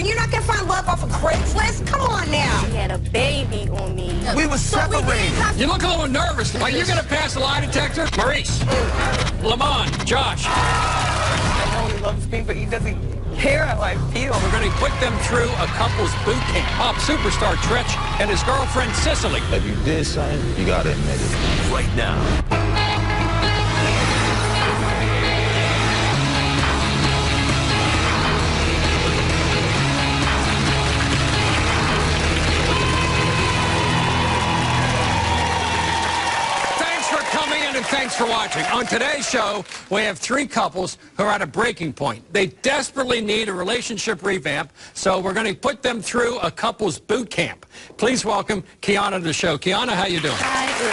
You're not gonna find love off of Craigslist? Come on now. She had a baby on me. We were separated. You look a little nervous. Are you gonna pass the lie detector? Maurice, Lamont, Josh. I know he loves me, but he doesn't care how I feel. We're going to put them through a couple's boot camp. Pop superstar Tretch and his girlfriend Cicely. If you did something, you gotta admit it. Right now. And thanks for watching. On today's show, we have three couples who are at a breaking point. They desperately need a relationship revamp, so we're going to put them through a couple's boot camp. Please welcome Kiana to the show. Kiana, how you doing? Hi, Bill.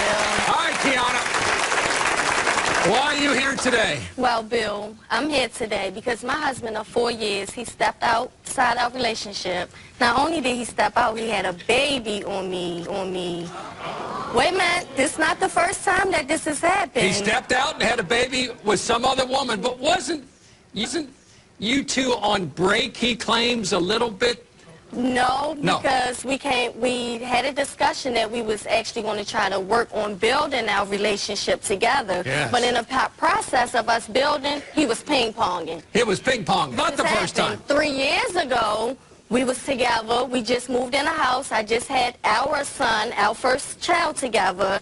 Hi, Kiana. Why are you here today? Well, Bill, I'm here today because my husband of 4 years, he stepped outside our relationship. Not only did he step out, he had a baby on me. Wait a minute, this is not the first time that this has happened. He stepped out and had a baby with some other woman, but isn't you two on break, he claims, a little bit? No, because we had a discussion that we was actually going to try to work on building our relationship together. Yes. But in the process of us building, he was ping-ponging. It was ping-pong, not the first time. 3 years ago, we was together. We just moved in a house. I just had our son, our first child together.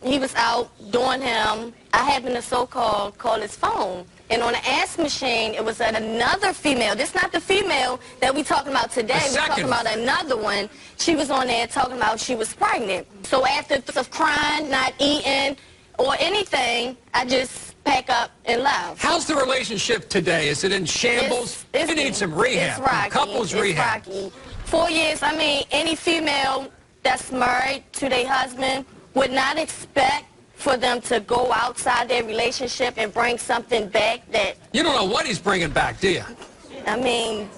He was out doing him. I happened to so-called call his phone. And on the answer machine, it was at another female. This is not the female that we talking about today. We're talking about another one. She was on there talking about she was pregnant. So after of crying, not eating, or anything, I just pack up and left. How's the relationship today? Is it in shambles? You need some rehab. It's rocky. Couples rehab. Rocky. 4 years, I mean, any female that's married to their husband would not expect for them to go outside their relationship and bring something back that... You don't know what he's bringing back, do you? I mean...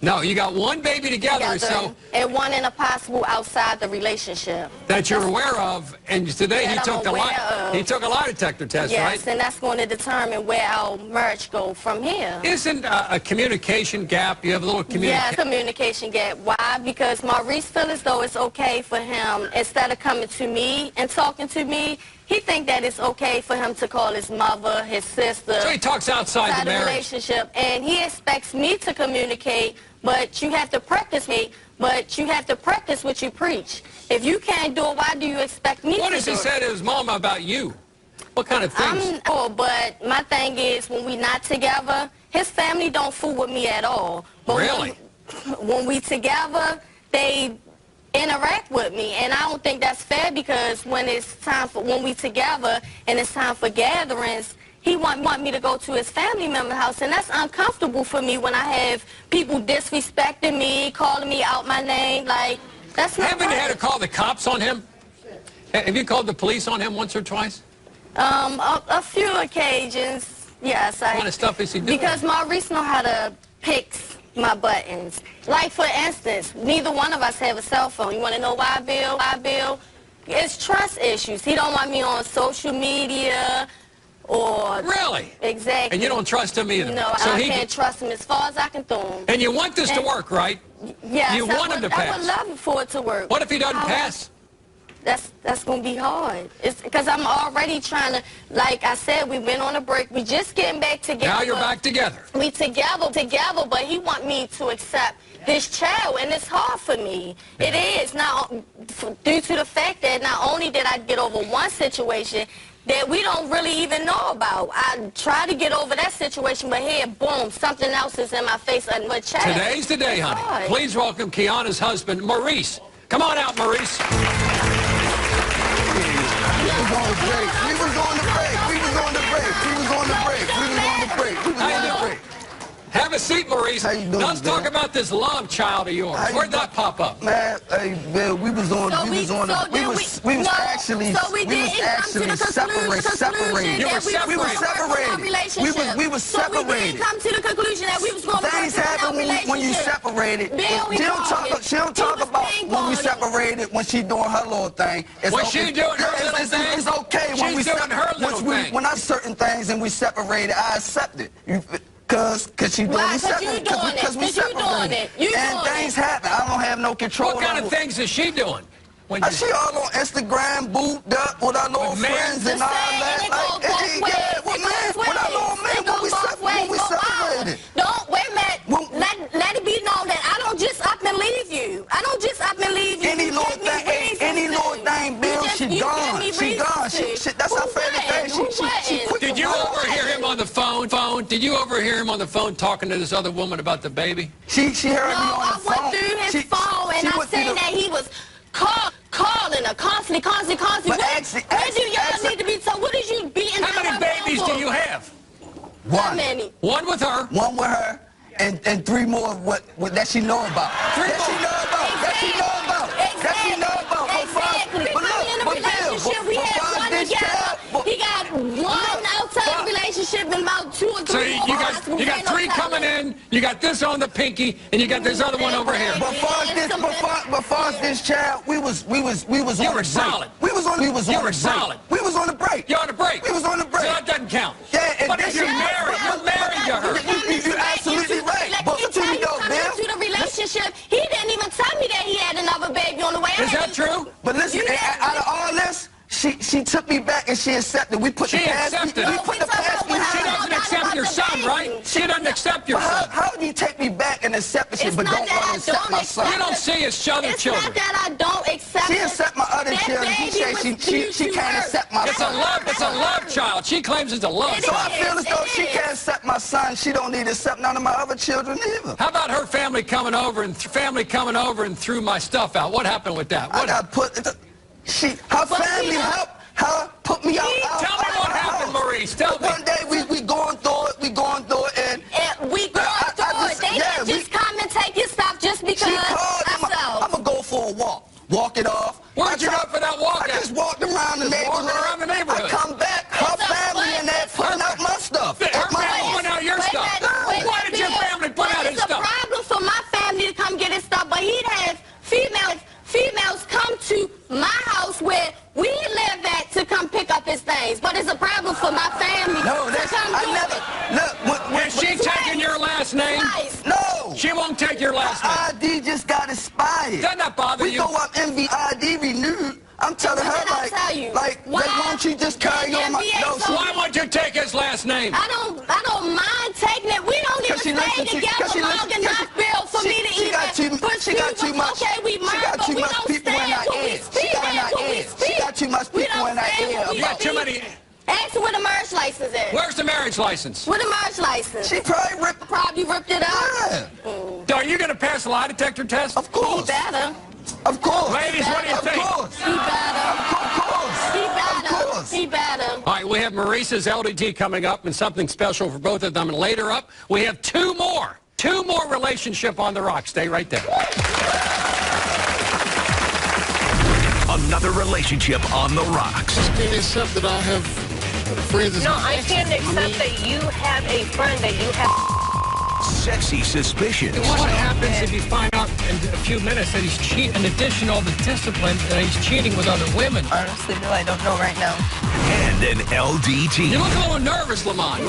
No, you got one baby together, so... And one in a possible outside the relationship. That you're aware of, and today he took a lie detector test, yes, right? Yes, and that's going to determine where our marriage go from here. Isn't a communication gap? You have a little communication... Yeah, communication gap. Why? Because Maurice feels as though it's okay for him, instead of coming to me and talking to me, he think that it's okay for him to call his mother, his sister. So he talks outside the marriage. Relationship, and he expects me to communicate, but you have to practice what you preach. If you can't do it, why do you expect me to do it? What has he said to his mama about you? What kind of things? But my thing is, when we not together, his family don't fool with me at all. But really? When we together, they interact with me, and I don't think that's fair, because when we together and it's time for gatherings, he want me to go to his family member's house, and that's uncomfortable for me when I have people disrespecting me, calling me out my name. Like, that's not Haven't you had to call the cops on him? Have you called the police on him once or twice? A few occasions, yes. What kind of stuff is he doing? Because Maurice know how to pick my buttons. Like, for instance, neither one of us have a cell phone. You want to know why, Bill? It's trust issues. He don't want me on social media or... Really? Exactly. And you don't trust him either? No, I can't trust him as far as I can throw him. And you want this to work, right? Yes. You want him to pass? I would love for it to work. What if he doesn't pass? That's going to be hard. It's because I'm already trying to, like I said, we went on a break. We just getting back together. Now you're back together. We together, but he want me to accept this child, and it's hard for me. Yeah. It is. Now, due to the fact that not only did I get over one situation that we don't really even know about. I try to get over that situation, but here, boom, something else is in my face, another child. Today's the day, honey. Please welcome Kiana's husband, Maurice. Come on out, Maurice. How you doing? Have a seat, Maurice. How you doing, Let's talk about this love child of yours. Where'd that pop up? Man, hey, Bill, we was actually separated. We were separated. So we didn't come to the conclusion that we was going to things happen when you separated. She don't talk about when we separated, when she doing her little thing. When she doing her little thing? It's okay when we doing her little thing. when I certain things and we separated, I accept it. Cause she doing it. Because we separated. And things happen. I don't have no control. What kind of things is she doing? She all on Instagram, booped up with our little friends and all that. With our little men, when we separated. Don't, wait a minute. Let it be known that I don't just up and leave you. I don't just up and leave you. Any little thing, Bill, she gone. She gone. That's her favorite thing. She quit. Did you overhear him on the phone? Did you overhear him on the phone talking to this other woman about the baby? She heard me on the phone. I went through his phone and I said that he was calling her constantly. Where do y'all need to be? So what is you beating? How many babies do you have? One. How many? One with her. One with her, and 3 more that she know about. That she know about. Exactly. But look, in a relationship, we had one together. He got one outside relationship and about 2 or 3 So you got 3 coming in. You got this on the pinky, and you got this other one over here. But far as this child, we was on the break. Solid. We was on the break. We was on the break. You're on the break. We was on the break. So that doesn't count. Yeah, but if you're married to her. You're absolutely right. But to me though, Bill, to the relationship, he didn't even tell me that he had another baby on the way. Is that true? But listen, out of all this, she took me back and she accepted. We put the past. She doesn't accept your son, right? She doesn't accept your son. How do you take me back and accept shit, but don't want to accept my son? You don't see his other children. It's not that I don't accept. She accept my other children. She can't accept my son. It's a love child. She claims it's a love child. So I feel as though she can't accept my son. She don't need to accept none of my other children either. How about her family coming over and threw my stuff out? What happened with that? I got put. Her family helped her put me out. Tell me what happened, Maurice. Tell me. One day we going through it, and we going through it. They didn't just come and take your stuff just because. I'm gonna go for a walk it off. Where'd you go for that walk? I just walked around the neighborhood. I come back, her family in there putting out my stuff. Her family putting out your stuff. Why did your family put out his stuff? It's a problem for my family to come get his stuff, but he'd have females come to my house where we live at to come pick up his things. But it's a problem for my family to come do it. Is she taking your last name? No. She won't take your last name. ID just got expired. Doesn't that bother you? We go up MVID renewed. I'm telling her why won't you just carry on my why won't you take his last name? I don't mind taking it. We don't even stay together long enough, Bill, for me to even push you. Okay, we might, but we don't stand what we speak. She got too much people in her ear. You got too many. Ask her where the marriage license is. Where's the marriage license? Where the marriage license? She probably ripped it out. Yeah. Are you going to pass a lie detector test? Of course. He better. Of course. Ladies, what do you think? Of course. He better. Of course. He better. All right, we have Maurice's LDT coming up and something special for both of them. And later up, we have 2 more. 2 more relationship on the rock. Stay right there. Another relationship on the rocks. Can't accept that I have friends. No, I can't accept that you have a friend that you have. Sexy suspicions. What happens if you find out in a few minutes that he's cheating, in addition to all the discipline, that he's cheating with other women? Honestly, Bill, I don't know right now. And an LDT. You look a little nervous, Lamont.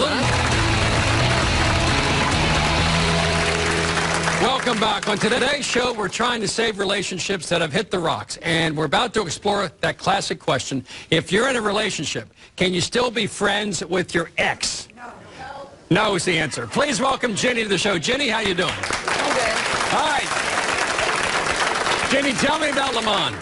Welcome back. On today's show, we're trying to save relationships that have hit the rocks. And we're about to explore that classic question. If you're in a relationship, can you still be friends with your ex? No is the answer. Please welcome Jenny to the show. Jenny, how you doing? I'm good. All right. Jenny, tell me about Lamont.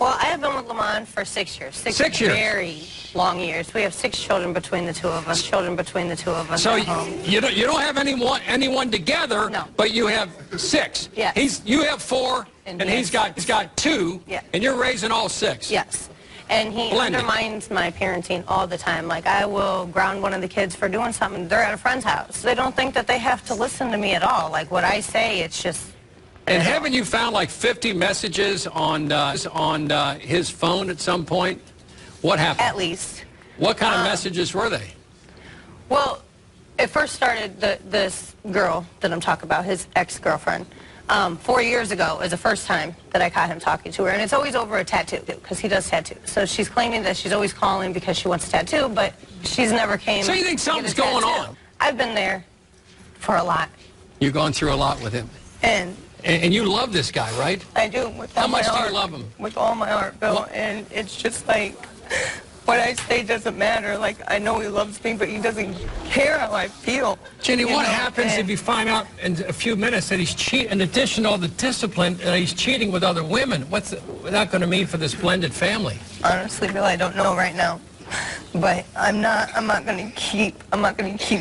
Well, I have been with Lamont for 6 years. 6 years? Very long years. We have 6 children between the 2 of us. So you don't have anyone together, no. But you have 6. Yes. You have 4, and he's got 2, yeah. And you're raising all 6. Yes. And he undermines my parenting all the time. Like, I will ground one of the kids for doing something. They're at a friend's house. They don't think that they have to listen to me at all. Like, what I say, it's just... And haven't you found like 50 messages on his phone at some point? What happened? At least. What kind of messages were they? Well, it first started, this girl that I'm talking about, his ex-girlfriend, 4 years ago is the first time that I caught him talking to her. And it's always over a tattoo, because he does tattoos. So she's claiming that she's always calling because she wants a tattoo, but she's never came. So you think something's going on? I've been there for a lot. You're going through a lot with him. And you love this guy, right? I do. With all How much my do heart, you love him? With all my heart, Bill. Well, and it's just like, what I say doesn't matter. Like, I know he loves me, but he doesn't care how I feel. Jenny, what happens if you find out in a few minutes that he's cheating, in addition to all the discipline, he's cheating with other women? What's that going to mean for this blended family? Honestly, Bill, I don't know right now. But I'm not going to keep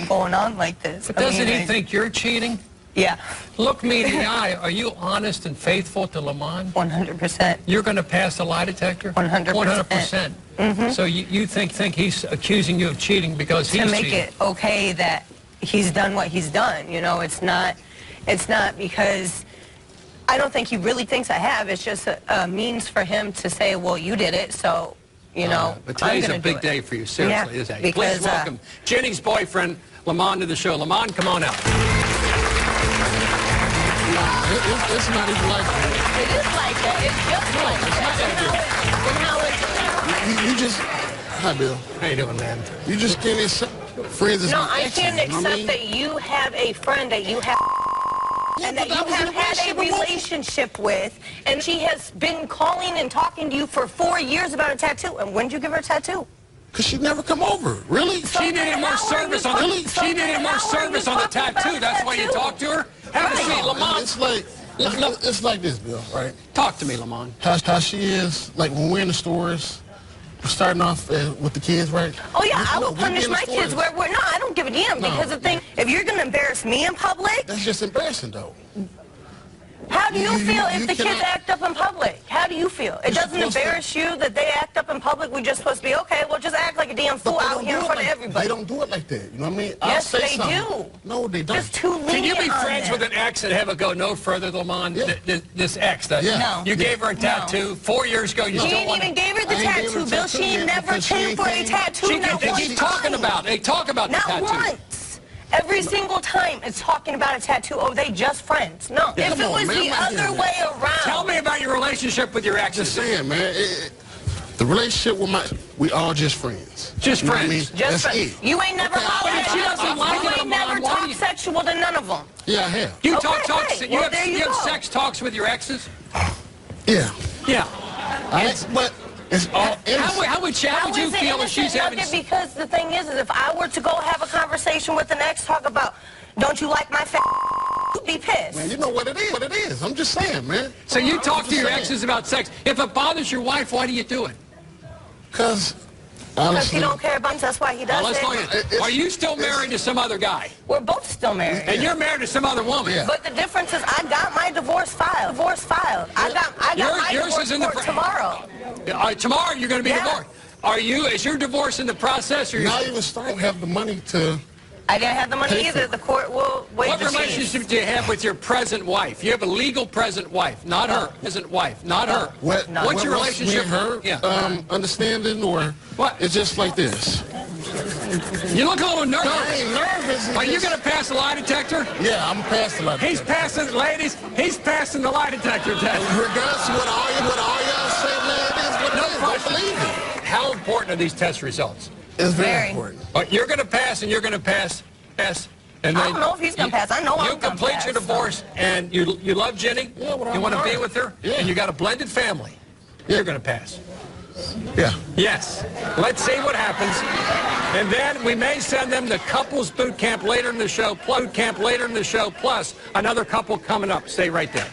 going on like this. But doesn't he think you're cheating? Yeah. Look me in the eye. Are you honest and faithful to Lamont? 100%. You're going to pass the lie detector? 100%. 100%. Mm-hmm. So you think he's accusing you of cheating because he's cheating? To make it okay that he's done what he's done. You know, it's not because I don't think he really thinks I have. It's just a means for him to say, well, you did it, so, you know, but today's a big day for you, seriously, yeah, isn't it? Because, please welcome Jenny's boyfriend, Lamont, to the show. Lamont, come on out. It's not even like that. It is like that. It's just like that. You just... Hi, Bill. How you doing, man? You just can't accept friends as No, my I exes, can't you know what accept I mean? that you have a friend that you have... and that you have had a relationship with, and she has been calling and talking to you for 4 years about a tattoo. And when did you give her a tattoo? Because she'd never come over. Really? She needed more service on the tattoo. That's why you talked to her? Have a seat, Lamont. It's like this, Bill, right? Talk to me, Lamont. How she is, like when we're in the stores, we're starting off with the kids, right? Oh, yeah, I will punish my kids where we're... No, I don't give a damn, because the thing, if you're going to embarrass me in public... That's just embarrassing, though. How do you feel if the kids act up in public? How do you feel? It doesn't embarrass you that they act up in public? We're just supposed to be, okay, well, just act like a damn fool out here in front of everybody. They don't do it like that, you know what I mean? Yes, they do. No, they don't. Just too lenient. Can you be friends with an ex and have it go no further, Lamont? Yeah. This ex, that No. you gave her a tattoo 4 years ago. You He still ain't want even gave her the tattoo, Bill. She never came for a tattoo. They keep talking about. They talk about the tattoo. Not once. Every single time it's talking about a tattoo. Oh, they just friends. No. If it was the other way around. Tell me about your relationship with your ex. Just saying, man. The relationship with we all just friends. Just you know friends. What I mean? Just That's friends. it. You ain't never She doesn't like You it, ain't never Lamont. talked sexual to none of them. Yeah, I have. You Okay, talk. hey, You well, have there you go. sex talks with your exes. Yeah. Yeah. But it's all innocent. How would you is it feel if she's innocent, having? Nugget? Because the thing is if I were to go have a conversation with an ex, talk about, don't you like my you'd be pissed. Man, you know what it is. I'm just saying, man. So you talk to your exes about sex. If it bothers your wife, why do you do it? Because he don't care about us, that's why he does it. Are you still married to some other guy? We're both still married. And you're married to some other woman? Yeah. But the difference is I got my divorce filed. I got my Yours divorce is in the court tomorrow. Tomorrow you're going to be divorced. Is your divorce in the process? Or not even starting to have the money to... I didn't have the money either. The court will wait. What relationship do you have with your present wife? You have a legal present wife, not her. Present wife, not her. What's your relationship with her? Yeah. Understanding or what? It's just like this. You look a little nervous. No, I ain't nervous. Are you going to pass the lie detector? Yeah, I'm passing the lie detector. He's passing, ladies. He's passing the lie detector test. Regardless of what all y'all say, man, it is what it is. Don't believe it. How important are these test results? It's very important. You're going to pass, and you're going to pass. And I don't know if he's going to pass. I know I'm going to pass. You complete your divorce, and you love Jenny. Yeah, well, you want to be with her, yeah. and you got a blended family. Yeah. You're going to pass. Yeah. Yes. Let's see what happens. And then we may send them to couples boot camp later in the show. Plus another couple coming up. Stay right there.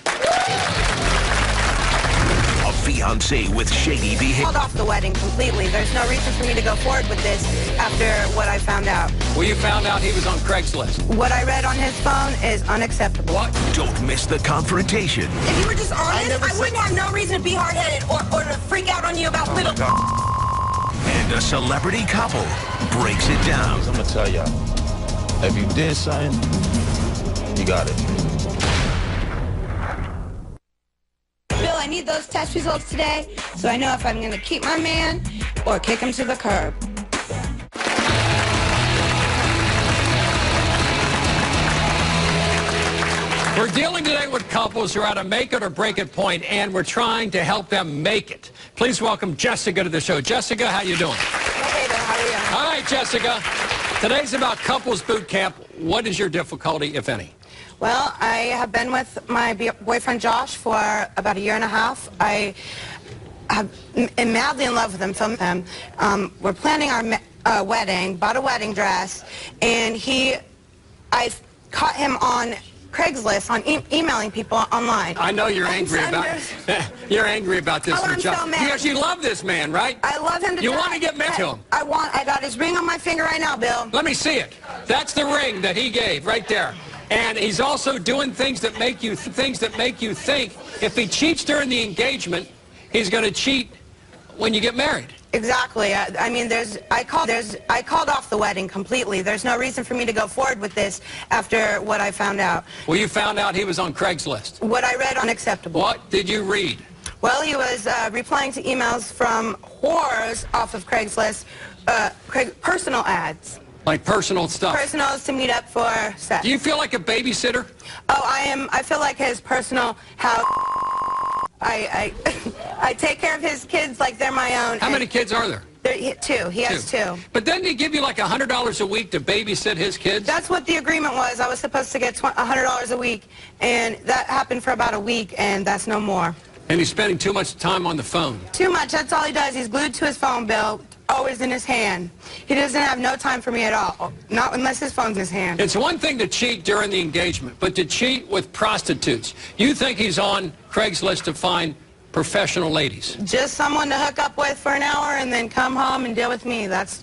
A fiancé with shady behavior. Called off the wedding completely. There's no reason for me to go forward with this after what I found out. Well, you found out he was on Craigslist. What I read on his phone is unacceptable. What? Don't miss the confrontation. If you were just honest, I wouldn't have no reason to be hard-headed or to freak out on you about little... And a celebrity couple breaks it down. I'm gonna tell y'all, if you did something, you got it. Bill, I need those test results today, so I know if I'm going to keep my man or kick him to the curb. We're dealing today with couples who are at a make it or break it point, and we're trying to help them make it. Please welcome Jessica to the show. Jessica, how you doing? Hey, Bill, how are you? All right, Jessica. Today's about couples boot camp. what is your difficulty, if any? Well, I have been with my boyfriend Josh for about a year and a half. I am madly in love with him. We're planning our wedding, bought a wedding dress, and I caught him on Craigslist, on emailing people online. I know you're angry about you're angry about this. I'm so mad. Because you love this man, right? I love him to You death. want to get married to him. I got his ring on my finger right now, Bill. Let me see it. That's the ring that he gave right there. And he's also doing things that make you think if he cheats during the engagement, he's going to cheat when you get married. Exactly. I mean, I called off the wedding completely. There's no reason for me to go forward with this after what I found out. Well, you found out he was on Craigslist. What I read, unacceptable. What did you read? Well, he was replying to emails from whores off of Craigslist, personal ads. Like personal stuff. Personals to meet up for sex. Do you feel like a babysitter? Oh, I feel like his personal house. I take care of his kids like they're my own. How many kids are there? Two. He has two. But then they give you like $100 a week to babysit his kids? That's what the agreement was. I was supposed to get $100 a week, and that happened for about a week, and that's no more. And he's spending too much time on the phone. Too much. That's all he does. He's glued to his phone, Bill. Always in his hand. He doesn't have no time for me at all. Not unless his phone's in his hand. It's one thing to cheat during the engagement, but to cheat with prostitutes. You think he's on Craigslist to find professional ladies? Just someone to hook up with for an hour and then come home and deal with me. That's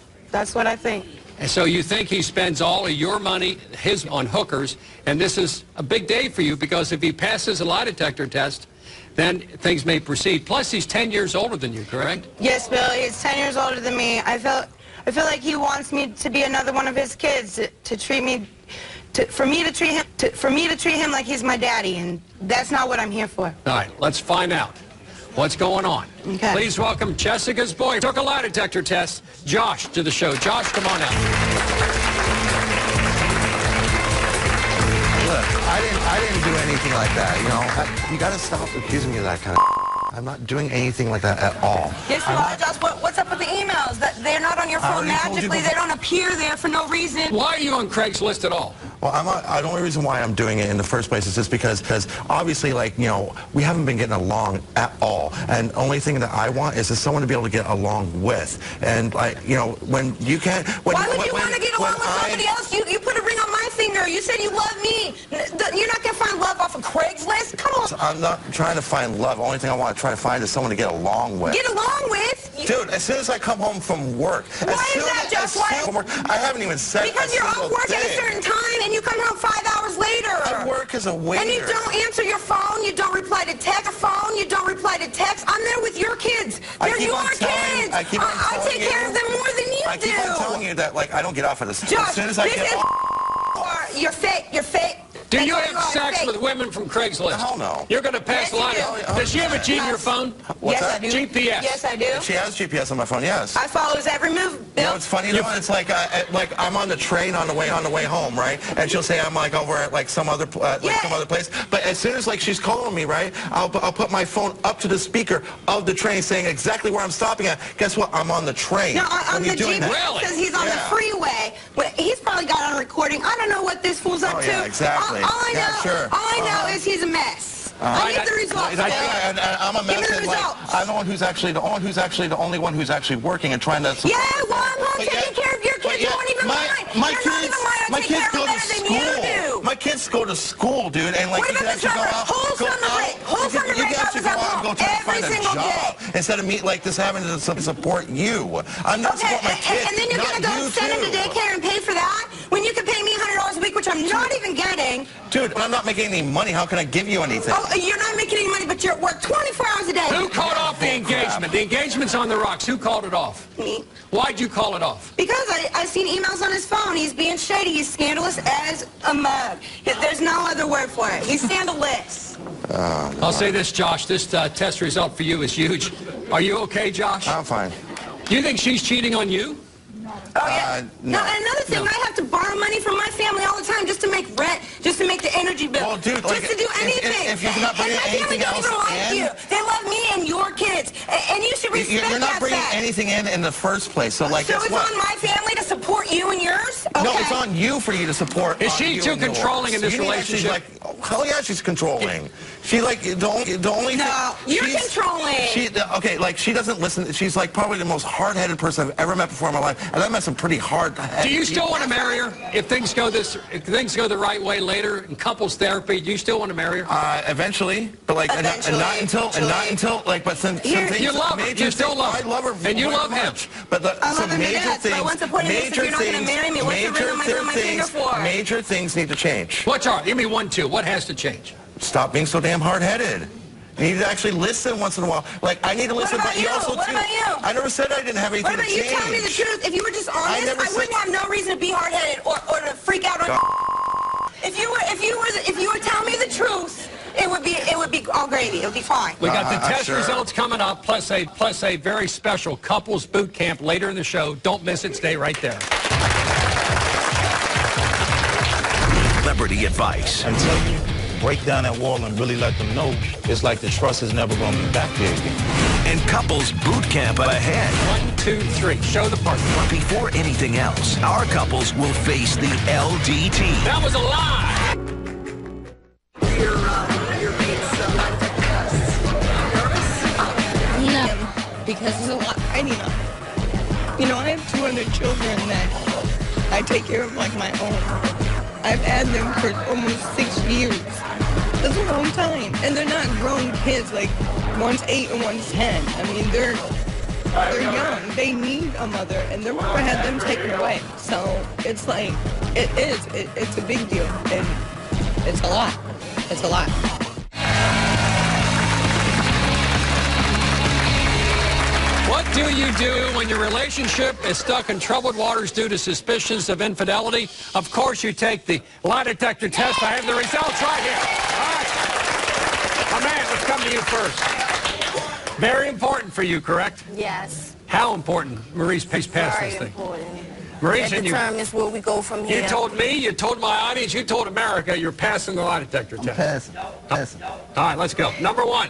what I think. And so you think he spends all of your money, his, on hookers, and this is a big day for you because if he passes a lie detector test, then things may proceed. Plus, he's 10 years older than you, correct? Yes, Bill. He's 10 years older than me. I feel like he wants me to be another one of his kids, to treat me, for me to treat him like he's my daddy, and that's not what I'm here for. All right, let's find out what's going on. Okay. Please welcome Jessica's boy. Took a lie detector test, Josh, to the show. Josh, come on out. I didn't do anything like that, you know. You gotta stop accusing me of that kind of I'm not doing anything like that at all. Yes, you are, Josh. What's up with the emails? They're not on your phone magically. They don't appear there for no reason. Why are you on Craigslist at all? Well, the only reason why I'm doing it in the first place is just because obviously, like, you know, we haven't been getting along at all. And the only thing that I want is someone to be able to get along with. And, like, you know, when you can't... Why would you want to get along with somebody else? You put a ring on my finger. You said you love me. You're not going to find love off of Craigslist? Come on. I'm not trying to find love. The only thing I want to try to find is someone to get along with. Get along with? Dude, as soon as I come home from work... Why is that, Josh? I haven't even said because you're off work at a certain time and you come home 5 hours later. I work as a waiter. And you don't answer your phone. You don't reply to text. You don't reply to text. I'm there with your kids. They're your kids. I take care of them more than you do. I keep on telling you that, like, I don't get off at this. Josh, as soon as I get off... You're fake. You're fake. Do you have sex with women from Craigslist? Hell no. You're going to pass a lot of... Does she have a G in your phone? What's that? I do. GPS. Yes, I do. She has GPS on my phone, yes. I follow his every move, Bill. You know, it's funny, though, it's like I'm on the train on the way home, right? And she'll say I'm, like, over at, like, some other place. But as soon as, like, she's calling me, right, I'll put my phone up to the speaker of the train saying exactly where I'm stopping at. Guess what? I'm on the train. No, on the GPS Really? says he's on the freeway. But he's probably got on recording. I don't know what this fool's up to. Yeah, exactly. All I know is he's a mess. I need the results. And I'm a mess. Give me the results. I'm the one who's actually the only one who's actually working and trying to. Yeah, well, I'm home taking care of your kids. You won't even mind. My kids go to school. My kids go to school, dude, and like what you can about actually go out. Whole summer break. Whole summer break. I was at home every single day. Instead of me like this having to support you. I'm not supporting my kids. And then you're gonna go send them to daycare and pay for that when you can pay me $100 a week, which I'm not even getting. Dude, when I'm not making any money, how can I give you anything? Oh, you're not making any money, but you're at work 24 hours a day. Who called off the engagement? The engagement's on the rocks. Who called it off? Me. Why'd you call it off? Because I've seen emails on his phone. He's being shady. He's scandalous as a mug. There's no other word for it. He's scandalous. I'll say this, Josh. This test result for you is huge. Are you okay, Josh? I'm fine. Do you think she's cheating on you? Oh, yeah. No. And another thing, I have to borrow money from my family all the time just to make rent, just to make the energy bill. Well, dude, just to do anything. If you're not bringing anything else in. They love me and your kids. And you should respect You're not bringing that. anything in the first place. So, like, So guess it's what? on my family to support you and yours? Okay. No, it's on you for you to support. Is she too controlling in this relationship? She's like, oh, hell yeah, she's controlling. She like the only No, thing, you're controlling. Okay, like she doesn't listen. She's like probably the most hard-headed person I've ever met before in my life, and I met some pretty hard. Do you still want to marry her if things go the right way later in couples therapy? Do you still want to marry her? Eventually, but like Eventually. and not until like, but some things. You love her. You still love her. I love her, and you love him. But I love some him to major death, but things. what's the point of this if you're not gonna marry me? What's the ring on my finger for? Major things need to change. What's all right? Give me 1, 2. What has to change? Stop being so damn hard-headed. You need to actually listen once in a while. Like, I need to listen, about but you you? also, What too. about you? I never said I didn't have anything What about to you? change. Tell me the truth. If you were just honest, never I wouldn't have no reason to be hard-headed or to freak out on. If you were telling me the truth, it would be all gravy. It would be fine. We got the test sure. results coming up, plus a very special couples boot camp later in the show. Don't miss it. Stay right there. Celebrity advice. Until you break down that wall and really let them know, it's like the trust is never going to be back there again. And couples boot camp ahead. 1, 2, 3. Show the partner. But before anything else, our couples will face the LDT. That was a lie. No, because there's a lot riding on it. You know, I have 2 other children that I take care of like my own. I've had them for almost 6 years. That's a long time. And they're not grown kids, like one's 8 and one's 10. I mean, they're young. They need a mother, and their mother had them taken away. So it's like, it's a big deal, and it's a lot. It's a lot. What do you do when your relationship is stuck in troubled waters due to suspicions of infidelity? Of course, you take the lie detector test. I have the results right here. All right. My man, let's come to you first. Very important for you, correct? Yes. How important? Maurice, please pass Very this thing. important. Maurice, That and determines where we go from here. you told me, you told my audience, you told America you're passing the lie detector test. Passing. All right, let's go. Number 1.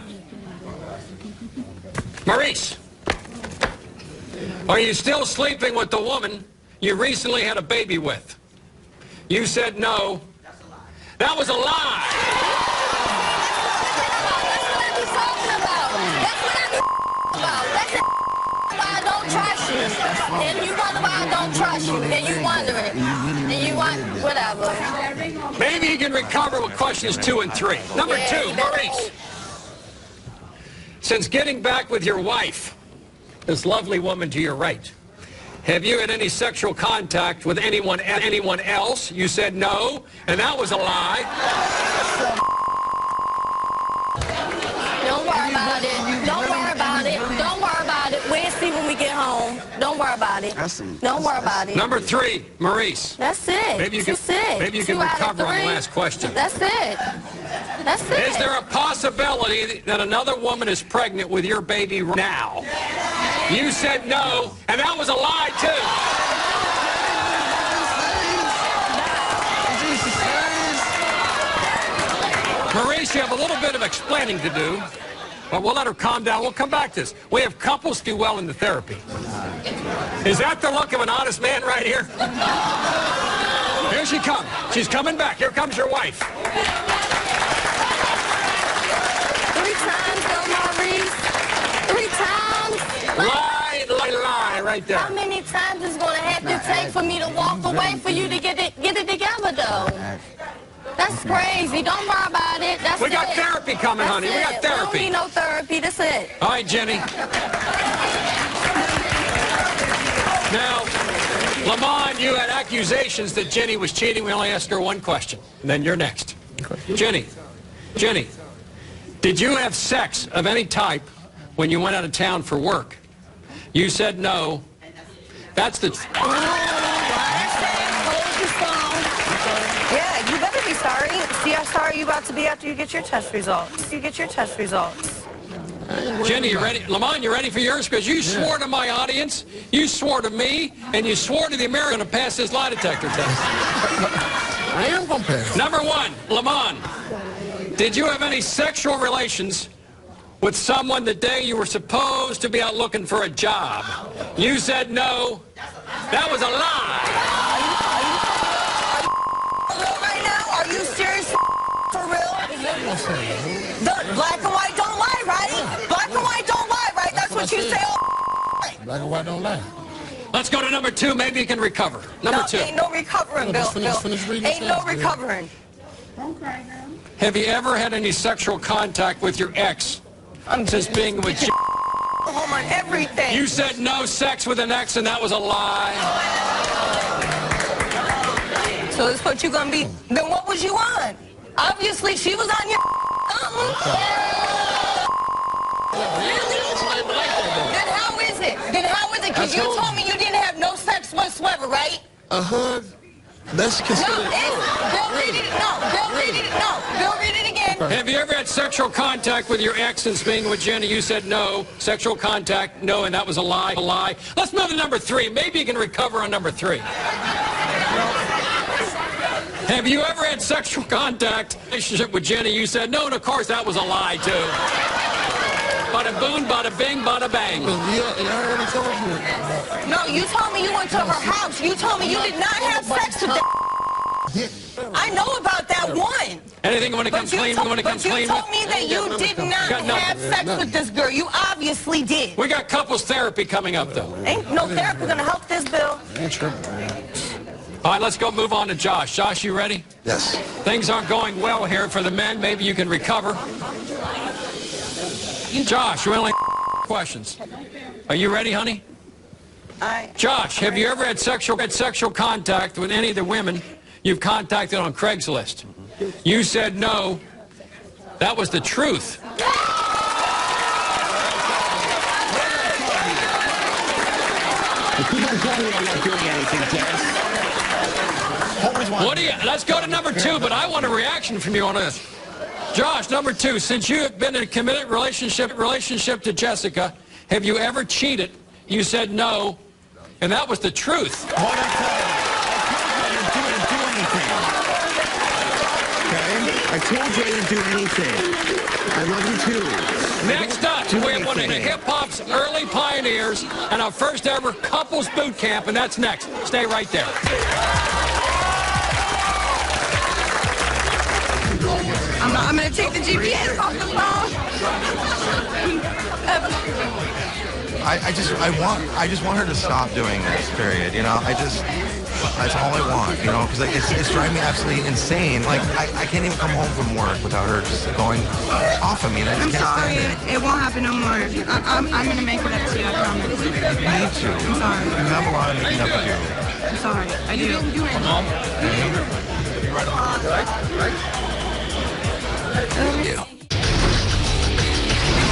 Maurice. Are you still sleeping with the woman you recently had a baby with? You said no. That was a lie. That's what I be talking about. That's what I be about. That's why I don't trust you. And you wonder why I don't trust you. And you wondering. And you want whatever. Maybe you can recover with questions 2 and 3. Number 2, Maurice. Since getting back with your wife, this lovely woman to your right, have you had any sexual contact with anyone else? You said no, and that was a lie. Don't worry about it. Don't worry about it. Don't worry about it. We'll see when we get home. Don't worry about it. Don't worry about it. Number 3, Maurice. That's it. Maybe you can recover on the last question. That's it. That's it. Is there a possibility that another woman is pregnant with your baby now? You said no, and that was a lie, too. Maurice, you have a little bit of explaining to do, but we'll let her calm down. We'll come back to this. We have couples do well in the therapy. Is that the look of an honest man right here? Here she comes. She's coming back. Here comes your wife. 3 times, though, Maurice. 3 times. Lie right there. How many times is going to have to take for me to walk away for you to get it together, though? That's crazy. Don't worry about it. That's We got therapy coming, honey. We got therapy. We don't need no therapy. That's it. All right, Jenny. Now, Lamont, you had accusations that Jenny was cheating. We only asked her 1 question. And then you're next. Jenny, did you have sex of any type when you went out of town for work? You said no. That's the... Yeah, you better be sorry. See how sorry you're about to be after you get your test results. Jenny, you ready? Lamont, you ready for yours? Because you swore to my audience, you swore to me, and you swore to the American to pass this lie detector test. I am going to pass. Number 1, Lamont, did you have any sexual relations with someone the day you were supposed to be out looking for a job. You said no. That was a lie. Right now? Are you serious? For real? Black and white don't lie, right? Black and white don't lie, right? That's what you say all Black and white don't lie. Let's go to number 2. Maybe you can recover. Number 2. Ain't no recovering, Bill. Ain't no recovering. Have you ever had any sexual contact with your ex since being with you? Home on everything. You said no sex with an ex, and that was a lie. So this what you gonna be? Then what was you on? Obviously, she was on your. Really? Then how is it? Because you told me you didn't have no sex whatsoever, right? A hug? That's considered. Bill, read it. Bill, read it again. Have you ever had sexual contact with your ex since being with Jenny? You said no. Sexual contact, no, and that was a lie. A lie. Let's move to number 3. Maybe you can recover on number 3. Have you ever had sexual contact relationship with Jenny? You said no, and of course that was a lie too. Bada boom, bada bing, bada bang. No, you told me you went to her house. You told me you did not have sex with that. I know about that one. Anything you want to come clean? But you told me that you did not have sex with this girl. You obviously did. We got couples therapy coming up though. Ain't no therapy gonna help this, Bill. All right, let's go move on to Josh. Josh, you ready? Yes. Things aren't going well here for the men. Maybe you can recover. Josh, we only questions. Are you ready, honey? Josh, have you ever had sexual contact with any of the women you've contacted on Craigslist? You said no. That was the truth. What do you? Let's go to number 2, but I want a reaction from you on this. Josh, number 2, since you have been in a committed relationship to Jessica, have you ever cheated? You said no, and that was the truth. What I told you I didn't do anything. I love you too. Next up, we have one of hip-hop's early pioneers and our first ever couples boot camp, and that's next. Stay right there. I'm going to take the GPS off the phone. I just want her to stop doing this, period. You know, that's all I want, you know, because it's driving me absolutely insane. Like, I can't even come home from work without her just going off of me. And I just can't sorry, stand it won't happen no more. I'm going to make it up to you, I promise. You need to. I'm sorry. You have a lot of making up to do. I'm sorry, I do.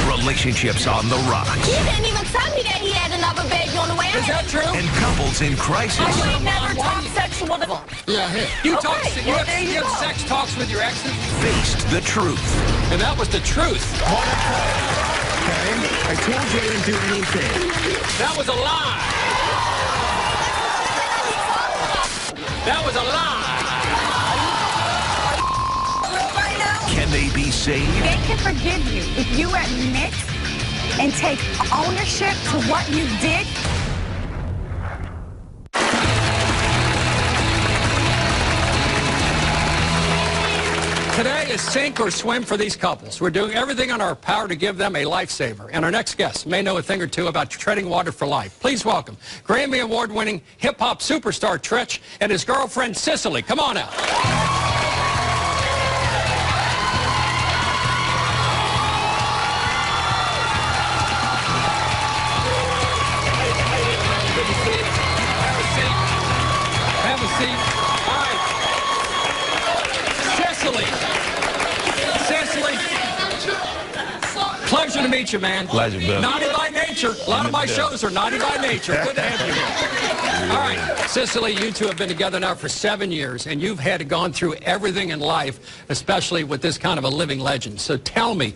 Relationships on the rocks. He didn't even tell me that he had another baby on the way. Is that true? And couples in crisis. I would never talk sexual to them. Yeah, hey. You you have sex talks with your exes? Faced the truth. And that was the truth. I told you I didn't do anything. That was a lie. That was a lie. Can they be saved? They can forgive you if you admit and take ownership to what you did. Today is sink or swim for these couples. We're doing everything in our power to give them a lifesaver. And our next guest may know a thing or two about treading water for life. Please welcome Grammy Award-winning hip-hop superstar Tretch and his girlfriend Cicely. Come on out. Have a seat. All right. Cicely. Pleasure to meet you, man. Pleasure, Bill. Naughty by nature. A lot of my shows are naughty by nature. Good to have you here. All right, Cicely, you two have been together now for 7 years, and you've had gone through everything in life, especially with this kind of a living legend. So tell me,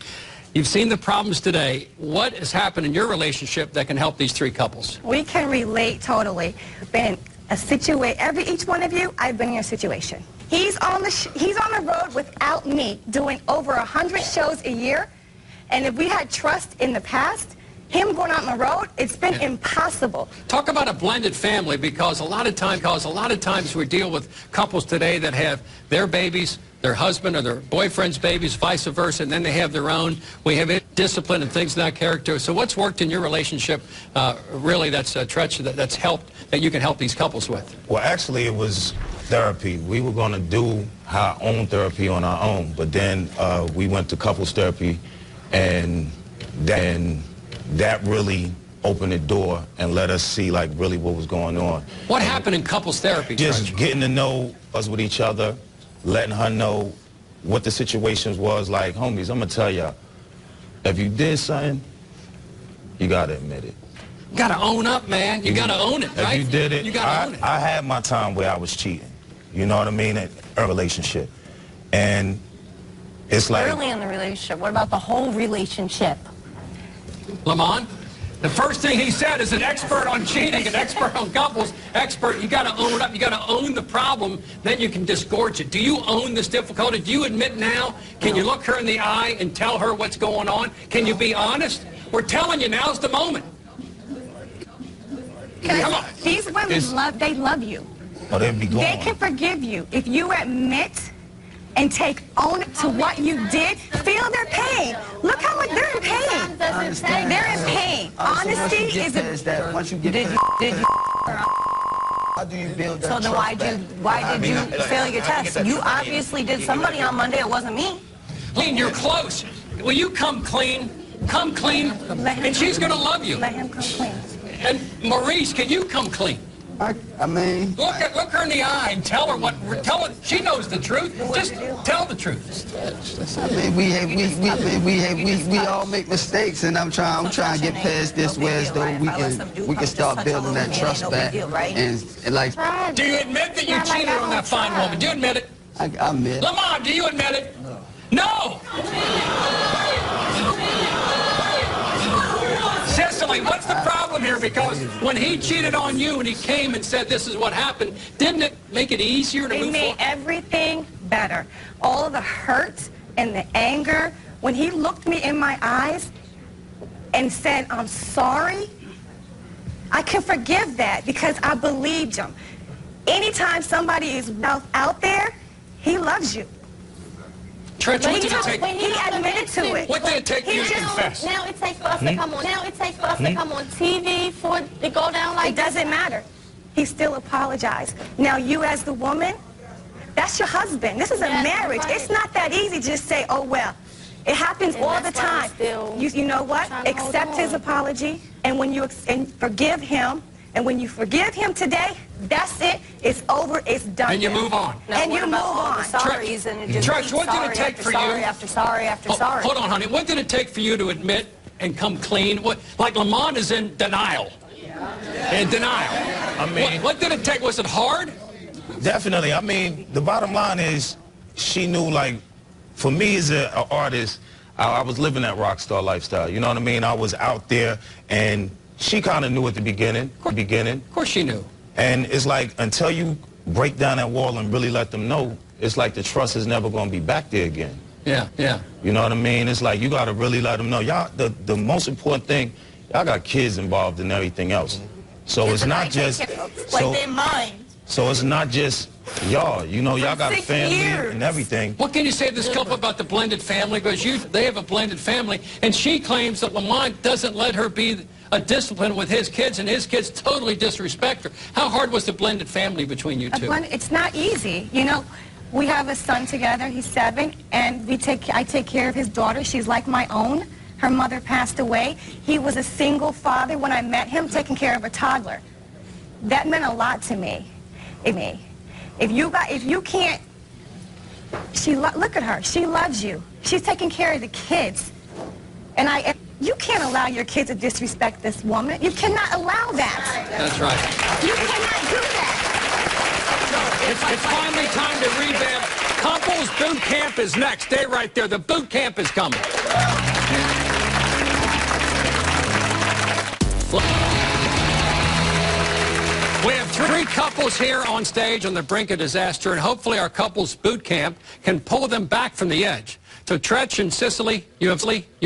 you've seen the problems today. What has happened in your relationship that can help these 3 couples? We can relate totally. Been a situation. Each one of you, I've been in your situation. He's on the road without me, doing over 100 shows a year. And if we had trust in the past, him going out on the road, it's been impossible. Talk about a blended family, because a lot of times we deal with couples today that have their babies, their husband or their boyfriend's babies, vice versa, and then they have their own. We have discipline and things of that character. So what's worked in your relationship, really, that's that's helped, that you can help these couples with? Well, actually, it was therapy. We were going to do our own therapy on our own, but then we went to couples therapy, and then that really opened the door and let us see, like, really what was going on. What happened in couples therapy? Just getting to know us with each other, letting her know what the situations was. Like, homies, I'm going to tell y'all, if you did something, you got to admit it. You got to own up, man. You got to own it, right? If you did it, you got to own it. I had my time where I was cheating. You know what I mean? In a relationship. And it's like... Early in the relationship. What about the whole relationship? Lamont, the first thing he said is an expert on cheating, an expert on couples, you got to own up, you got to own the problem, then you can disgorge it. Do you own this difficulty? Do you admit now? Can you look her in the eye and tell her what's going on? Can you be honest? We're telling you, now's the moment. Come on. These women they love you. Oh, they'd be gone. They can forgive you if you admit and take ownership to what you did. Feel their pain. Look how much they're in pain. They're in pain. Honesty is a... Once you get did you how do you build that? So then why did you fail your test? You obviously did somebody on Monday. It wasn't me. Clean, you're close. Will you come clean? Come clean, and she's going to love you. Let him come clean. And Maurice, can you come clean? I mean... Look her in the eye and tell her she knows the truth. Just tell the truth. I mean, we all make mistakes, and I'm trying to get past this where as though we can start building that trust back. And like... Do you admit that you cheated on that fine woman? Do you admit it? I admit. Lamont, do you admit it? No! Cicely, what's the problem here? Because when he cheated on you and he came and said this is what happened, didn't it make it easier to move forward? It made everything better. All of the hurt and the anger, when he looked me in my eyes and said, I'm sorry, I can forgive that because I believed him. Anytime somebody is out there, he loves you. Trench, what did it take? He admitted to it. What did it take for you to confess? Now it takes for us to come on. Now it takes for us to come on TV for it to go down like it doesn't matter. He still apologized. Now you as the woman, that's your husband. This is a marriage. Right. It's not that easy to just say, oh well. It happens all the time. You know what? Accept his apology, and when you forgive him, and when you forgive him today, that's it. It's over. It's done. And you move on. Now, and you move on. Sorries and just what did it take for you? Sorry after sorry after sorry. Hold on, honey. What did it take for you to admit and come clean? Like Lamont is in denial. In denial. I mean, what did it take? Was it hard? Definitely. I mean, the bottom line is she knew, like, for me as an artist, I was living that rock star lifestyle. You know what I mean? I was out there, and she kind of knew at the beginning. Of course she knew. And it's like, until you break down that wall and really let them know, it's like the trust is never going to be back there again. Yeah, yeah. You know what I mean? It's like, you got to really let them know. Y'all, the most important thing, y'all got kids involved in everything else. So it's not just... Like they're mine. So it's not just y'all. You know, y'all got a family and everything. What can you say to this couple about the blended family? Because they have a blended family, and she claims that Lamont doesn't let her be a discipline with his kids, and his kids totally disrespect her. How hard was the blended family between you two? It's not easy. You know, we have a son together. He's 7, and I take care of his daughter. She's like my own. Her mother passed away. He was a single father when I met him, taking care of a toddler. That meant a lot to me. If you can't, look at her. She loves you. She's taking care of the kids, and you can't allow your kids to disrespect this woman. You cannot allow that. That's right. You cannot do that. It's finally time to revamp. Couples Boot Camp is next. Stay right there. The boot camp is coming. We have 3 couples here on stage on the brink of disaster, and hopefully our couples boot camp can pull them back from the edge. So Tretch and Cicely, you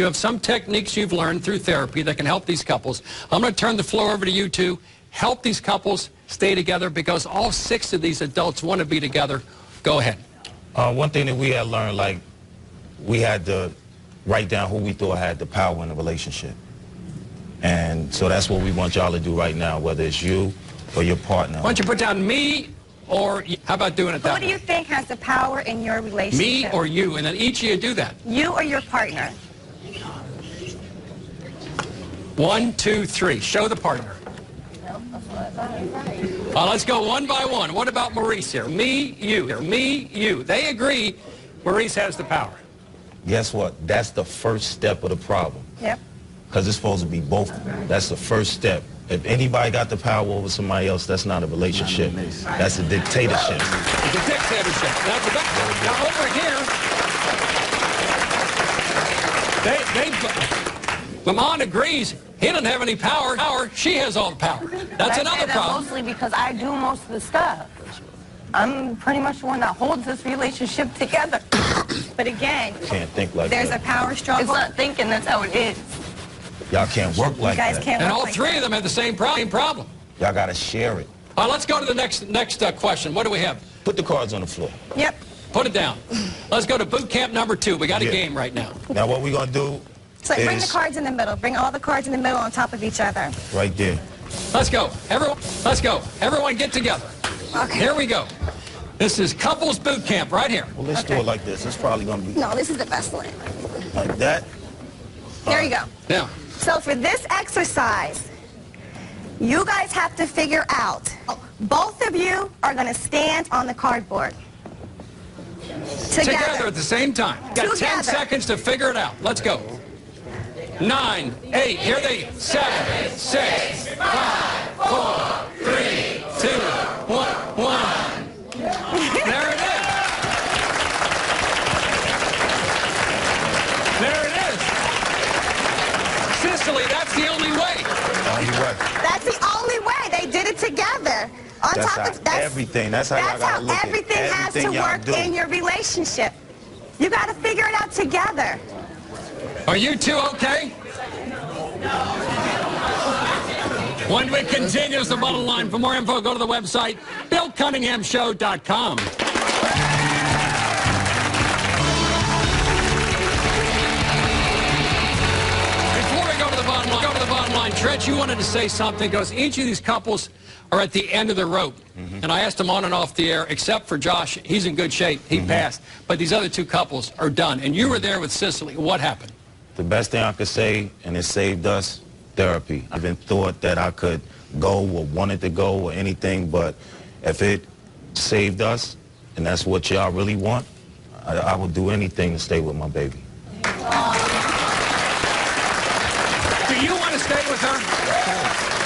have some techniques you've learned through therapy that can help these couples. I'm going to turn the floor over to you two. Help these couples stay together because all 6 of these adults want to be together. Go ahead. One thing that we had learned, like, we had to write down who we thought had the power in the relationship. And so that's what we want y'all to do right now, whether it's you or your partner. Why don't you put down me or how about doing it that way? Who do you think has the power in your relationship? Me or you, and then each of you do that. You or your partner? 1, 2, 3. Show the partner. Let's go one by one. What about Maurice here? Me, you. Me, you. They agree Maurice has the power. Guess what? That's the first step of the problem. Yep. Because it's supposed to be both. That's the first step. If anybody got the power over somebody else, that's not a relationship. That's a dictatorship. It's a dictatorship. Now over here, Lamont agrees he doesn't have any power. She has all the power. That's another problem. Mostly because I do most of the stuff. I'm pretty much the one that holds this relationship together. But again, can't think like there's that. a power struggle. It's not thinking, that's how it is. Y'all can't work like You guys that. can't And work all like 3 that. of them have the same problem. Y'all got to share it. Let's go to the next question. What do we have? Put the cards on the floor. Yep. Put it down. Let's go to boot camp number 2. We got a game right now. Now what we're going to do So bring the is cards in the middle. Bring all the cards in the middle on top of each other. right there. Let's go. Everyone get together. Okay. Here we go. This is couples boot camp right here. Well, let's do it like this. It's probably going to be No, this is the best one. like that. There you go. Now, So for this exercise, you guys have to figure out, both of you are going to stand on the cardboard. together at the same time. Got 10 seconds to figure it out. Let's go. 9, 8, here they 7, 6, 5, 4, 3, 2, 1. There it is. There it is. Cicely, that's the only way. Only way. That's the only way. They did it together. On That's top how of that's everything. That's how y'all that's gotta how look at everything has to everything y'all work do. in your relationship. You got to figure it out together. Are you two okay? When we continue the bottom line, for more info, go to the website, BillCunninghamShow.com. Before we go to the bottom line, Tretch, you wanted to say something because each of these couples are at the end of the rope. And I asked them on and off the air, except for Josh, he's in good shape, he passed. But these other two couples are done. And you were there with Cicely. What happened? The best thing I could say, and it saved us, therapy. I even thought that I could go or wanted to go or anything, but if it saved us, and that's what y'all really want, I would do anything to stay with my baby. Do you want to stay with her?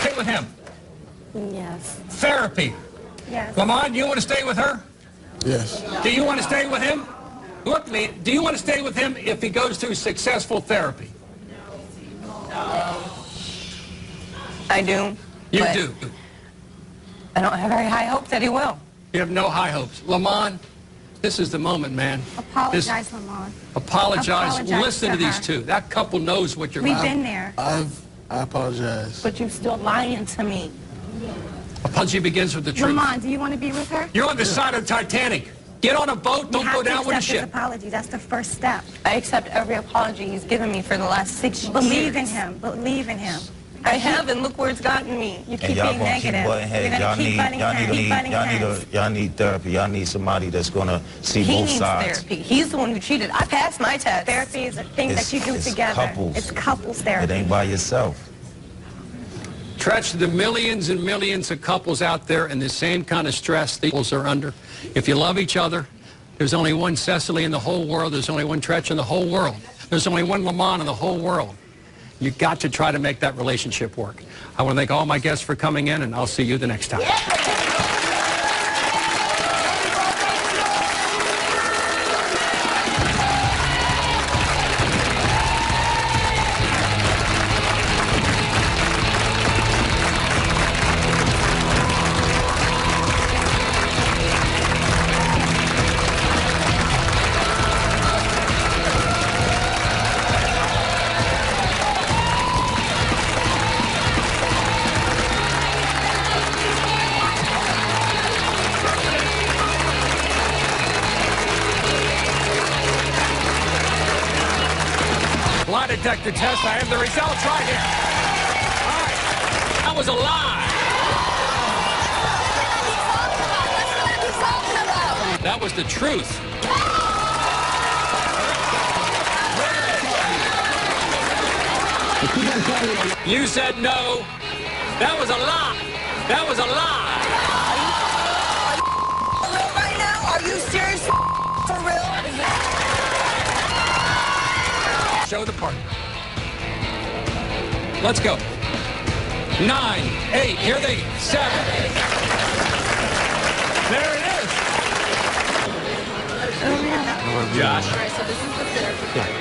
Stay with him. Yes. Therapy. Yes. Lamont, do you want to stay with her? Yes. Do you want to stay with him? Look, man, do you want to stay with him if he goes through successful therapy? I do. You but do. I don't have very high hopes that he will. You have no high hopes. Lamont, this is the moment, man. Apologize, Lamont. Apologize. Apologize Listen to to these her. two. That couple knows what you're We've about. been there. I apologize. But you're still lying to me. Apology begins with the truth. Lamont, do you want to be with her? You're on the side of the Titanic. Get on a boat. Don't go down with a You have to accept his ship. apology. That's the first step. I accept every apology he's given me for the last 6 years. Believe in him. Believe in him. I have, and look where it's gotten me. You And keep y'all being gonna keep negative. butting You're heads. going Y'all to keep butting heads. y'all need therapy. Y'all need somebody that's gonna see He both needs sides. therapy. He's the one who cheated. I passed my test. Therapy is a thing It's- that you do it's together. couples. It's couples It therapy. ain't by yourself. Tretch, the millions and millions of couples out there in the same kind of stress these couples are under. If you love each other, there's only one Cicely in the whole world. There's only one Tretch in the whole world. There's only one Lamont in the whole world. You've got to try to make that relationship work. I want to thank all my guests for coming in, and I'll see you the next time. detector test. I have the results right here. All right. That was a lie. That was the truth. You said no. That was a lie. That was a lie. Are you right now? Are you serious for real? Show the part. Let's go. 9, 8, here they 7. There it is. Josh. All right, so this is the therapy part.